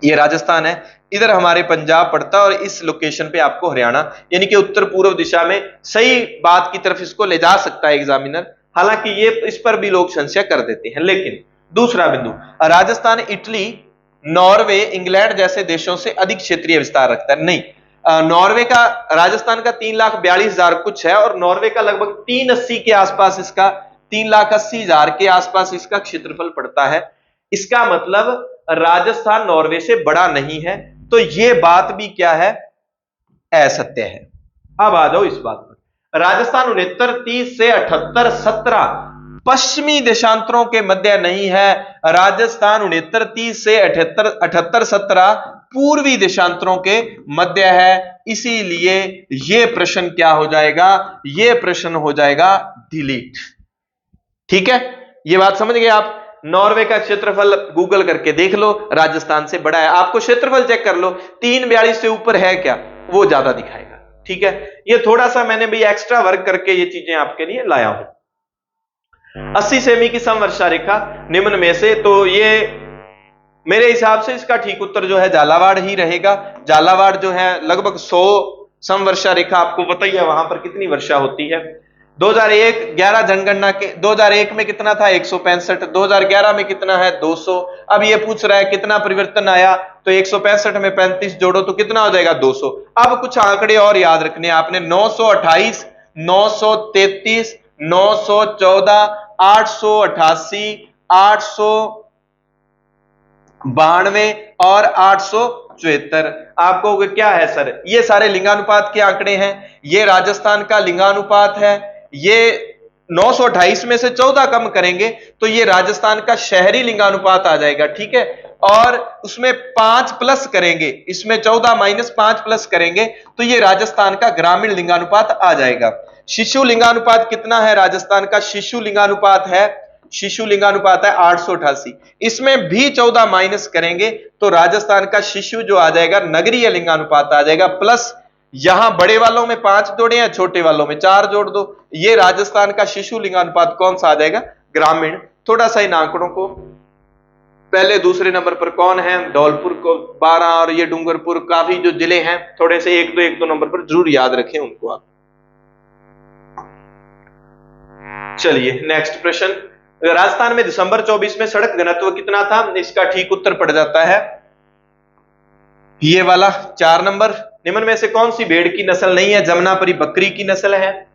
ये राजस्थान है, इधर हमारे पंजाब पड़ता है, और इस लोकेशन पे आपको हरियाणा, यानी कि उत्तर पूर्व दिशा में सही बात की तरफ इसको ले जा सकता है एग्जामिनर। हालांकि ये इस पर भी लोग संशय कर देते हैं। लेकिन दूसरा बिंदु, राजस्थान इटली, नॉर्वे, इंग्लैंड जैसे देशों से अधिक क्षेत्रीय विस्तार रखता है। नहीं, नॉर्वे का, राजस्थान का 3,42,000 कुछ है, और नॉर्वे का लगभग 380 के आसपास, इसका 3,80,000 के आसपास इसका क्षेत्रफल पड़ता है। इसका मतलब राजस्थान नॉर्वे से बड़ा नहीं है। तो यह बात भी क्या है, असत्य है। अब आ जाओ इस बात पर। राजस्थान 69, 30 से 78, 17 पश्चिमी देशांतरों के मध्य नहीं है। राजस्थान 69, 30 से 78, 17 पूर्वी देशांतरों के मध्य है। इसीलिए यह प्रश्न क्या हो जाएगा, यह प्रश्न हो जाएगा डिलीट। ठीक है, यह बात समझ गए आप। नॉर्वे का क्षेत्रफल गूगल करके देख लो, राजस्थान से बड़ा है। आपको क्षेत्रफल चेक कर लो, 342 से ऊपर है क्या, वो ज्यादा दिखाएगा। ठीक है, ये थोड़ा सा मैंने भी एक्स्ट्रा वर्क करके ये चीजें आपके लिए लाया हूं। 80 सेमी की समवर्षा रेखा निम्न में से, तो ये मेरे हिसाब से इसका ठीक उत्तर जो है झालावाड़ ही रहेगा। झालावाड़ जो है लगभग 100 समवर्षा रेखा, आपको पता ही है वहां पर कितनी वर्षा होती है। 2001 11 जनगणना के 2001 में कितना था, 165। 2011 में कितना है, 200। अब ये पूछ रहा है कितना परिवर्तन आया, तो 165 में 35 जोड़ो तो कितना हो जाएगा, 200। अब कुछ आंकड़े और याद रखने आपने, 928, 933, 914, 888, 892 और 874। आपको क्या है सर, ये सारे लिंगानुपात के आंकड़े हैं। ये राजस्थान का लिंगानुपात है। ये 928 में से 14 कम करेंगे तो ये राजस्थान का शहरी लिंगानुपात आ जाएगा। ठीक है, और उसमें 5 प्लस करेंगे, इसमें 14 माइनस 5 प्लस करेंगे तो ये राजस्थान का ग्रामीण लिंगानुपात आ जाएगा। शिशु लिंगानुपात कितना है राजस्थान का, शिशु लिंगानुपात है 888। इसमें भी 14 माइनस करेंगे तो राजस्थान का शिशु जो आ जाएगा नगरीय लिंगानुपात आ जाएगा, प्लस यहां बड़े वालों में 5 जोड़े हैं, छोटे वालों में 4 जोड़ दो, ये राजस्थान का शिशु लिंगानुपात कौन सा आ जाएगा, ग्रामीण। थोड़ा सा इन आंकड़ों को, पहले दूसरे नंबर पर कौन है, धौलपुर को 12, और ये डूंगरपुर, काफी जो जिले हैं थोड़े से एक दो नंबर पर जरूर याद रखें उनको आप। चलिए नेक्स्ट प्रश्न, राजस्थान में दिसंबर 24 में सड़क घनत्व कितना था, इसका ठीक उत्तर पड़ जाता है ये वाला 4 नंबर। निम्न में से कौन सी भेड़ की नस्ल नहीं है, जमुनापरी बकरी की नस्ल है।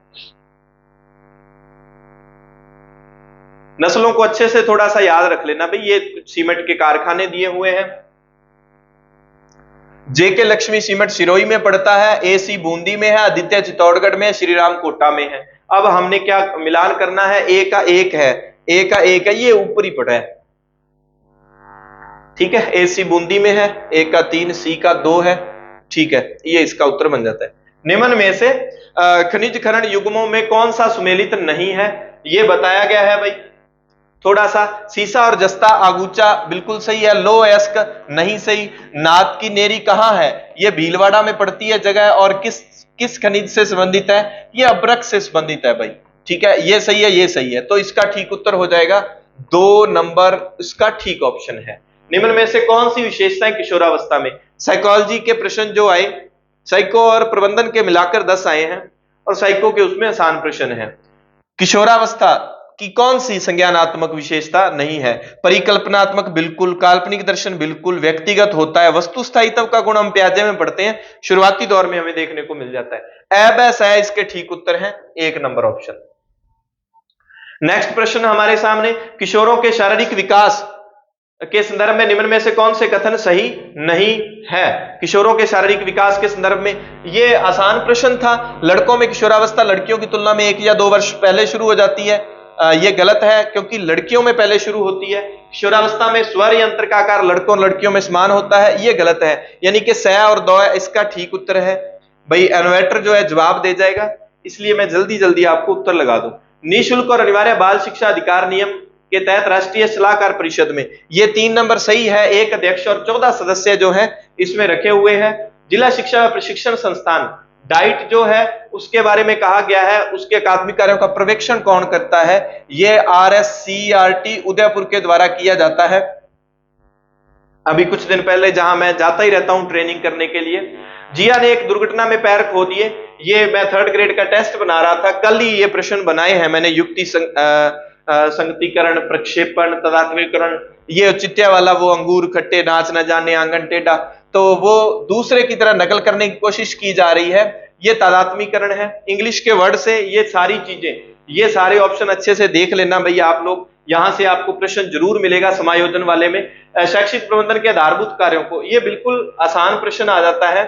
नस्लों को अच्छे से थोड़ा सा याद रख लेना भाई, ये सीमेंट के कारखाने दिए हुए हैं। जेके लक्ष्मी सीमेंट सिरोही में पड़ता है, एसी बूंदी में है, आदित्य चित्तौड़गढ़ में है, श्रीराम कोटा में है। अब हमने क्या मिलान करना है, ए का एक है, ए का एक है, ये ऊपर ही पड़ा है। ठीक है, एसी बूंदी में है, ए का 3, सी का 2 है। ठीक है, ये इसका उत्तर बन जाता है। निम्न में से खनिज खनन युग्मों में कौन सा सुमेलित नहीं है, ये बताया गया है भाई। थोड़ा सा सीसा और जस्ता आगूचा बिल्कुल सही है, लो एस्क नहीं सही। नाद की नेरी कहां है, ये भीलवाड़ा में पड़ती है जगह, और किस खनिज से संबंधित है, ये अब्रक से संबंधित है भाई। ठीक है, ये सही है, ये सही है, तो इसका ठीक उत्तर हो जाएगा 2 नंबर, इसका ठीक ऑप्शन है। निम्न में से कौन सी विशेषताएं किशोरावस्था में, साइकोलॉजी के प्रश्न जो आए, साइको और प्रबंधन के मिलाकर 10 आए हैं, और साइको के उसमें आसान प्रश्न है। किशोरावस्था की कौन सी संज्ञानात्मक विशेषता नहीं है, परिकल्पनात्मक बिल्कुल, काल्पनिक दर्शन बिल्कुल, व्यक्तिगत होता है, वस्तु स्थायित्व का गुण हम प्याजे में पढ़ते हैं, शुरुआती दौर में हमें देखने को मिल जाता है। एबस है, इसके ठीक उत्तर है 1 नंबर ऑप्शन। नेक्स्ट प्रश्न हमारे सामने, किशोरों के शारीरिक विकास के संदर्भ में निम्न में से कौन से कथन सही नहीं है? किशोरों के शारीरिक विकास के संदर्भ में, यह आसान प्रश्न था। लड़कों में किशोरावस्था लड़कियों की तुलना में 1 या 2 वर्ष पहले शुरू हो जाती है। यह गलत है, क्योंकि लड़कियों में पहले शुरू होती है। किशोरावस्था में स्वर यंत्र का आकार लड़कों और लड़कियों में समान होता है, यह गलत है। यानी कि स और द इसका ठीक उत्तर है। भाई इन्वर्टर जो है जवाब दे जाएगा, इसलिए मैं जल्दी जल्दी आपको उत्तर लगा दूं। निःशुल्क और अनिवार्य बाल शिक्षा अधिकार नियम के तहत राष्ट्रीय सलाहकार परिषद में ये 3 नंबर सही है। 1 अध्यक्ष और 14 सदस्य जो है इसमें रखे हुए हैं। जिला शिक्षा व प्रशिक्षण संस्थान डाइट जो है उसके बारे में कहा गया है, उसके अकादमिक कार्यों का पर्यवेक्षण कौन करता है? यह RSCERT उदयपुर के द्वारा किया जाता है। अभी कुछ दिन पहले जहां मैं जाता ही रहता हूं ट्रेनिंग करने के लिए, जिया ने एक दुर्घटना में पैर खो दिए। ये मैं 3rd ग्रेड का टेस्ट बना रहा था, कल ही ये प्रश्न बनाए हैं मैंने। युक्ति संगतिकरण, प्रक्षेपण, तदात्मीकरण, ये औचित्य वाला, वो अंगूर खट्टे नाच न जाने आंगन टेढ़ा, तो वो दूसरे की तरह नकल करने की कोशिश की जा रही है। ये तादात्मीकरण है। इंग्लिश के वर्ड से ये सारी चीजें, ये सारे ऑप्शन अच्छे से देख लेना भैया आप लोग। यहां से आपको प्रश्न जरूर मिलेगा समायोजन वाले में। शैक्षिक प्रबंधन के आधारभूत कार्यों को, ये बिल्कुल आसान प्रश्न आ जाता है।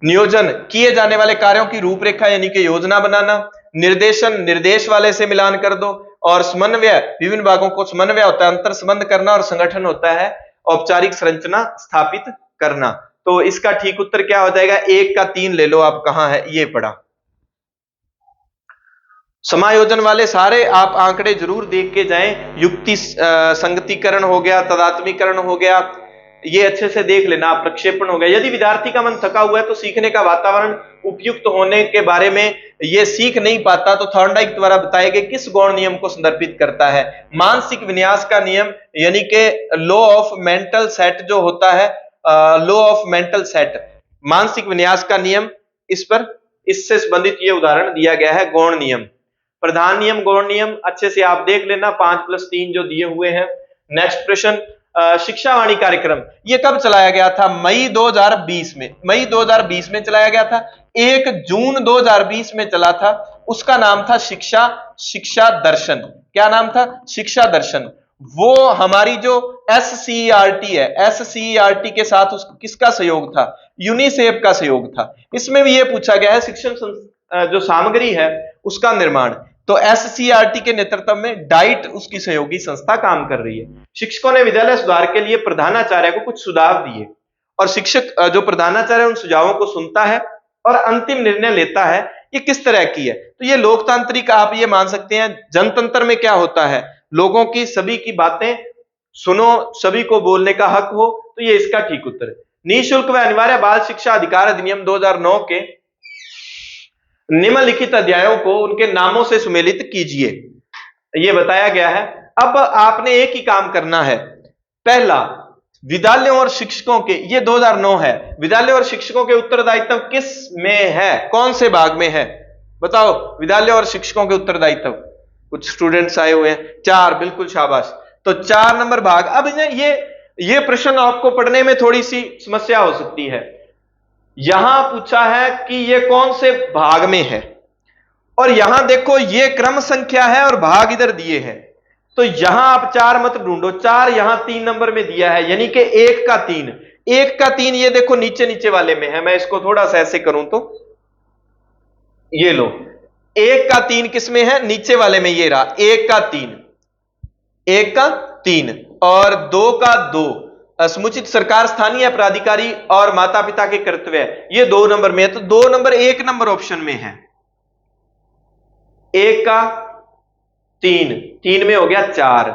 नियोजन, किए जाने वाले कार्यों की रूपरेखा यानी कि योजना बनाना। निर्देशन, निर्देश वाले से मिलान कर दो। और समन्वय, विभिन्न भागों को समन्वय होता है, अंतर संबंध करना। और संगठन होता है औपचारिक संरचना स्थापित करना। तो इसका ठीक उत्तर क्या हो जाएगा? 1 का 3 ले लो आप, कहां है ये पढ़ा। समायोजन वाले सारे आप आंकड़े जरूर देख के जाएं। युक्ति संगतिकरण हो गया, तदात्मीकरण हो गया, ये अच्छे से देख लेना। प्रक्षेपण हो गया। यदि विद्यार्थी का मन थका हुआ है तो सीखने का वातावरण उपयुक्त होने के बारे में ये सीख नहीं पाता, तो थॉर्नडाइक द्वारा बताए गए किस गौण नियम को संदर्भित करता है? मानसिक विन्यास का नियम, यानी कि लॉ ऑफ मेंटल सेट जो होता है, लॉ ऑफ मेंटल सेट, मानसिक विन्यास का नियम, इस पर इससे संबंधित ये उदाहरण दिया गया है। गौण नियम, प्रधान नियम, गौण नियम अच्छे से आप देख लेना। 5+3 जो दिए हुए हैं। नेक्स्ट प्रश्न, शिक्षावाणी कार्यक्रम ये कब चलाया गया था? मई 2020 में। मई 2020 में चलाया गया था। 1 जून 2020 में चला था। उसका नाम था शिक्षा दर्शन। क्या नाम था? शिक्षा दर्शन। वो हमारी जो SCERT है, SCERT के साथ किसका सहयोग था? यूनिसेफ का सहयोग था। इसमें भी ये पूछा गया है शिक्षण जो सामग्री है उसका निर्माण। तो SCERT के नेतृत्व में डाइट उसकी सहयोगी संस्था काम कर रही है। शिक्षकों ने विद्यालय सुधार के लिए प्रधानाचार्य को कुछ सुझाव दिए, और शिक्षक जो प्रधानाचार्य उन सुझावों को सुनता है और अंतिम निर्णय लेता है। ये किस तरह की है? तो ये लोकतांत्रिक, आप ये मान सकते हैं। जनतंत्र में क्या होता है? लोगों की सभी की बातें सुनो, सभी को बोलने का हक हो। तो ये इसका ठीक उत्तर है। निःशुल्क व अनिवार्य बाल शिक्षा अधिकार अधिनियम 2009 के निम्नलिखित अध्यायों को उनके नामों से सुमेलित कीजिए, यह बताया गया है। अब आपने एक ही काम करना है। पहला, विद्यालयों और शिक्षकों के, ये 2009 है। विद्यालयों और शिक्षकों के उत्तरदायित्व किस में है? कौन से भाग में है? बताओ। विद्यालयों और शिक्षकों के उत्तरदायित्व, कुछ स्टूडेंट्स आए हुए हैं। 4, बिल्कुल शाबाश। तो 4 नंबर भाग। अब ये प्रश्न आपको पढ़ने में थोड़ी सी समस्या हो सकती है। यहां पूछा है कि ये कौन से भाग में है, और यहां देखो ये क्रम संख्या है और भाग इधर दिए हैं। तो यहां आप 4 मत ढूंढो, 4 यहां 3 नंबर में दिया है, यानी कि 1 का 3। 1 का 3 ये देखो नीचे नीचे वाले में है। मैं इसको थोड़ा सा ऐसे करूं तो ये लो, 1 का 3 किस में है? नीचे वाले में। ये रहा 1 का 3, 1 का 3 और 2 का 2। समुचित सरकार, स्थानीय प्राधिकारी और माता पिता के कर्तव्य, ये 2 नंबर में है। तो 2 नंबर 1 नंबर ऑप्शन में है। 1 का 3, 3 में हो गया 4,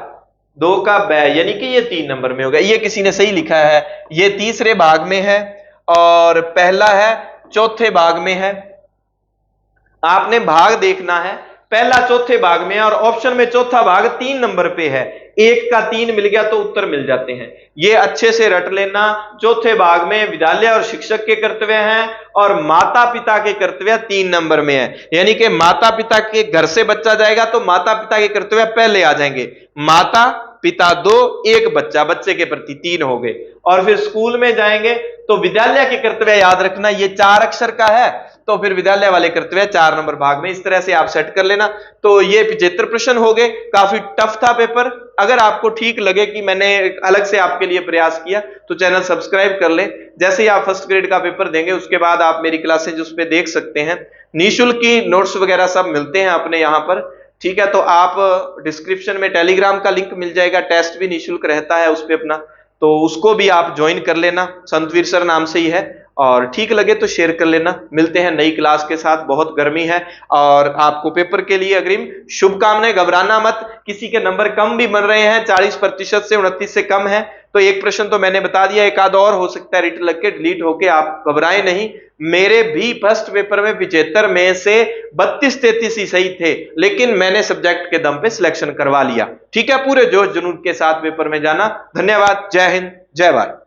2 का बै, यानी कि ये 3 नंबर में हो गया। ये किसी ने सही लिखा है। ये तीसरे भाग में है और पहला है चौथे भाग में है। आपने भाग देखना है। पहला चौथे भाग में है और ऑप्शन में चौथा भाग 3 नंबर पे है। 1 का 3 मिल गया तो उत्तर मिल जाते हैं। ये अच्छे से रट लेना। चौथे भाग में विद्यालय और शिक्षक के कर्तव्य हैं और माता पिता के कर्तव्य 3 नंबर में है। यानी कि माता पिता के घर से बच्चा जाएगा तो माता पिता के कर्तव्य पहले आ जाएंगे। माता पिता 2, 1 बच्चा, बच्चे के प्रति 3 हो गए। और फिर स्कूल में जाएंगे तो विद्यालय के कर्तव्य याद रखना, ये 4 अक्षर का है। तो फिर विद्यालय वाले कर्तव्य 4 नंबर भाग में। इस तरह से आप सेट कर लेना। तो ये 75 प्रश्न हो गए। काफी टफ था पेपर। अगर आपको ठीक लगे कि मैंने अलग से आपके लिए प्रयास किया तो चैनल सब्सक्राइब कर लें। जैसे ही आप फर्स्ट ग्रेड का पेपर देंगे उसके बाद आप मेरी क्लासेज उस पर देख सकते हैं। निःशुल्क की नोट्स वगैरह सब मिलते हैं अपने यहाँ पर, ठीक है। तो आप डिस्क्रिप्शन में टेलीग्राम का लिंक मिल जाएगा, टेस्ट भी निःशुल्क रहता है उस पर अपना, तो उसको भी आप ज्वाइन कर लेना। संतवीर सर नाम से ही है। और ठीक लगे तो शेयर कर लेना। मिलते हैं नई क्लास के साथ। बहुत गर्मी है और आपको पेपर के लिए अग्रिम शुभकामनाएं। घबराना मत। किसी के नंबर कम भी बन रहे हैं, 40% से 29 से कम है, तो एक प्रश्न तो मैंने बता दिया, एक आध और हो सकता है रिट लग के डिलीट होके, आप घबराएं नहीं। मेरे भी फर्स्ट पेपर में 75 में से 32-33 ही सही थे, लेकिन मैंने सब्जेक्ट के दम पे सिलेक्शन करवा लिया। ठीक है, पूरे जोश जुनून के साथ पेपर में जाना। धन्यवाद। जय हिंद, जय भारत।